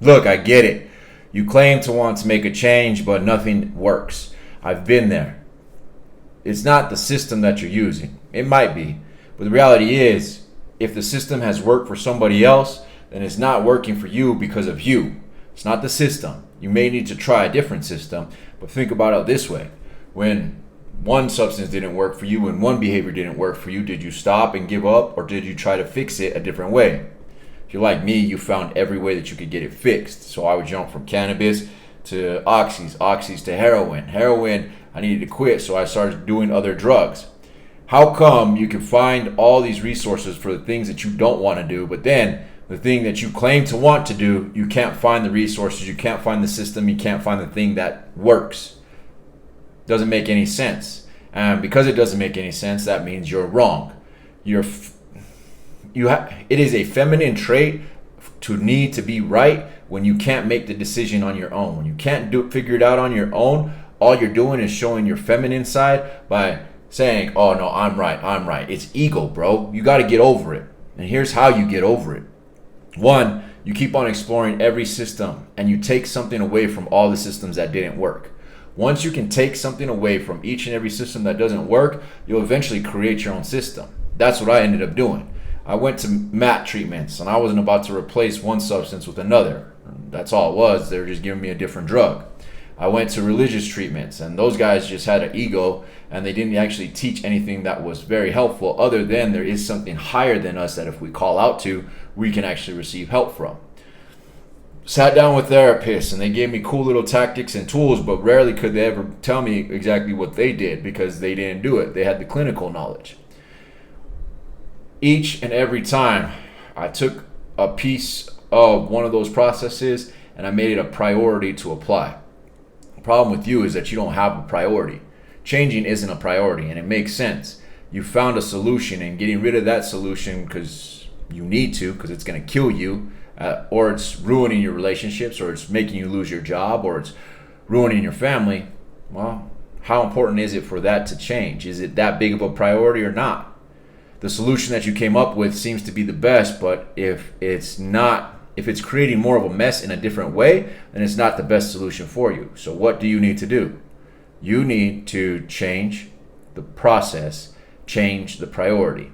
Look, I get it. You claim to want to make a change, but nothing works. I've been there. It's not the system that you're using. It might be. But the reality is, if the system has worked for somebody else, then it's not working for you because of you. It's not the system. You may need to try a different system, but think about it this way. When one substance didn't work for you and one behavior didn't work for you, did you stop and give up, or did you try to fix it a different way? If you're like me, you found every way that you could get it fixed. So I would jump from cannabis to oxys to heroin. Heroin, I needed to quit, so I started doing other drugs. How come you can find all these resources for the things that you don't want to do, but then the thing that you claim to want to do, you can't find the resources, you can't find the system, you can't find the thing that works? Doesn't make any sense. And because it doesn't make any sense, that means you're wrong. It is a feminine trait to need to be right when you can't make the decision on your own. When you can't figure it out on your own, all you're doing is showing your feminine side by saying, oh no, I'm right. It's ego, bro. You got to get over it. And here's how you get over it. One, you keep on exploring every system and you take something away from all the systems that didn't work. Once you can take something away from each and every system that doesn't work, you'll eventually create your own system. That's what I ended up doing. I went to MAT treatments and I wasn't about to replace one substance with another. That's all it was. They were just giving me a different drug. I went to religious treatments and those guys just had an ego and they didn't actually teach anything that was very helpful, other than there is something higher than us that if we call out to, we can actually receive help from. Sat down with therapists and they gave me cool little tactics and tools, but rarely could they ever tell me exactly what they did because they didn't do it. They had the clinical knowledge. Each and every time I took a piece of one of those processes and I made it a priority to apply. The problem with you is that you don't have a priority. Changing isn't a priority, and it makes sense. You found a solution, and getting rid of that solution because you need to, because it's going to kill you, or it's ruining your relationships, or it's making you lose your job, or it's ruining your family. Well, how important is it for that to change? Is it that big of a priority or not? The solution that you came up with seems to be the best, but if it's creating more of a mess in a different way, then it's not the best solution for you. So what do you need to do? You need to change the process, change the priority.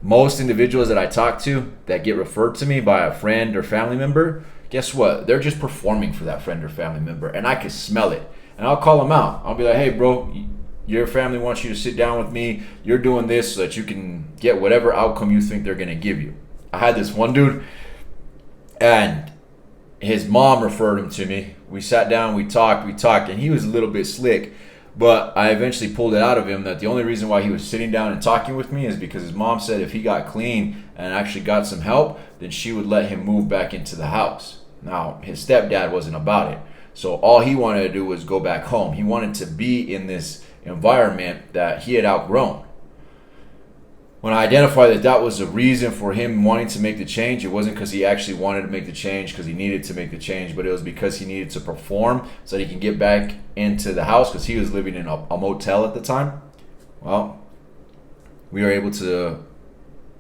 Most individuals that I talk to that get referred to me by a friend or family member, guess what? They're just performing for that friend or family member, and I can smell it. And I'll call them out. I'll be like, hey bro, your family wants you to sit down with me. You're doing this so that you can get whatever outcome you think they're going to give you. I had this one dude, and his mom referred him to me. We sat down, we talked, and he was a little bit slick. But I eventually pulled it out of him that the only reason why he was sitting down and talking with me is because his mom said if he got clean and actually got some help, then she would let him move back into the house. Now, his stepdad wasn't about it. So all he wanted to do was go back home. He wanted to be in this environment that he had outgrown. When I identified that that was the reason for him wanting to make the change, it wasn't because he actually wanted to make the change because he needed to make the change, but it was because he needed to perform so that he can get back into the house because he was living in a motel at the time. Well, we were able to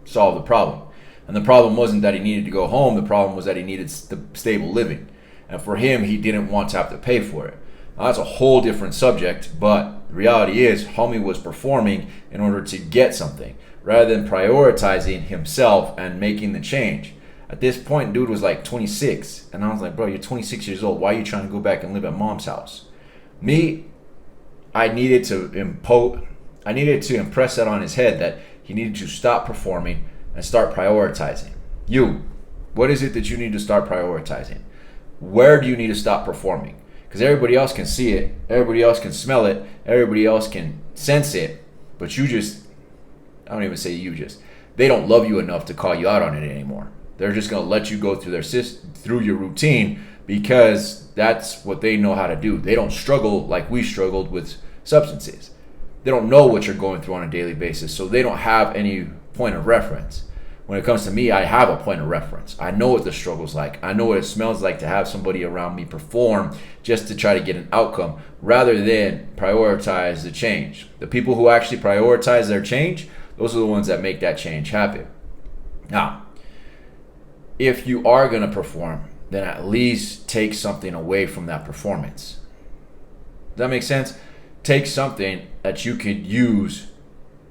solve the problem. And the problem wasn't that he needed to go home. The problem was that he needed stable living. And for him, he didn't want to have to pay for it. Now, that's a whole different subject, but the reality is homie was performing in order to get something, rather than prioritizing himself and making the change. At this point, dude was like 26. And I was like, bro, you're 26 years old. Why are you trying to go back and live at mom's house? Me, I needed to impress that on his head that he needed to stop performing and start prioritizing. You, what is it that you need to start prioritizing? Where do you need to stop performing? Because everybody else can see it. Everybody else can smell it. Everybody else can sense it. But you just, I don't even say you just, they don't love you enough to call you out on it anymore. They're just going to let you go through your routine because that's what they know how to do. They don't struggle like we struggled with substances. They don't know what you're going through on a daily basis, so they don't have any point of reference. When it comes to me, I have a point of reference. I know what the struggle's like. I know what it smells like to have somebody around me perform just to try to get an outcome rather than prioritize the change. The people who actually prioritize their change, those are the ones that make that change happen. Now, if you are going to perform, then at least take something away from that performance. Does that make sense? Take something that you could use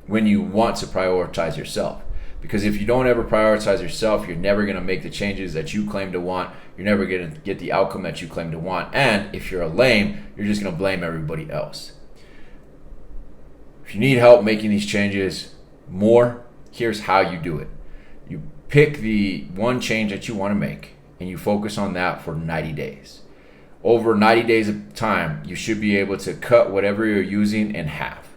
when you want to prioritize yourself. Because if you don't ever prioritize yourself, you're never going to make the changes that you claim to want. You're never going to get the outcome that you claim to want. And if you're a lame, you're just going to blame everybody else. If you need help making these changes more, here's how you do it. You pick the one change that you want to make and you focus on that for 90 days. Over 90 days of time, you should be able to cut whatever you're using in half.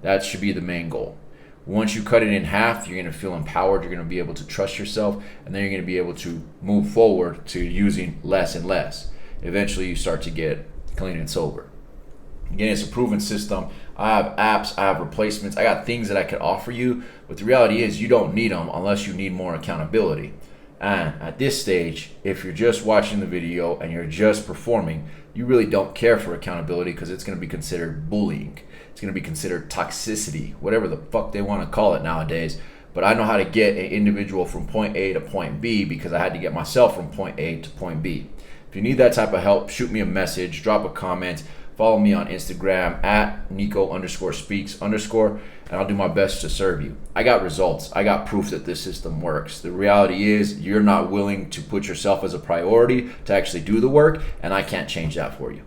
That should be the main goal. Once you cut it in half, you're going to feel empowered. You're going to be able to trust yourself, and then you're going to be able to move forward to using less and less. Eventually, you start to get clean and sober. Again, it's a proven system. I have apps, I have replacements, I got things that I could offer you, but the reality is you don't need them unless you need more accountability. And at this stage, if you're just watching the video and you're just performing, you really don't care for accountability because it's going to be considered bullying. It's going to be considered toxicity, whatever the fuck they want to call it nowadays. But I know how to get an individual from point A to point B because I had to get myself from point A to point B. If you need that type of help, shoot me a message, drop a comment, follow me on Instagram at Nico_speaks_, and I'll do my best to serve you. I got results. I got proof that this system works. The reality is you're not willing to put yourself as a priority to actually do the work, and I can't change that for you.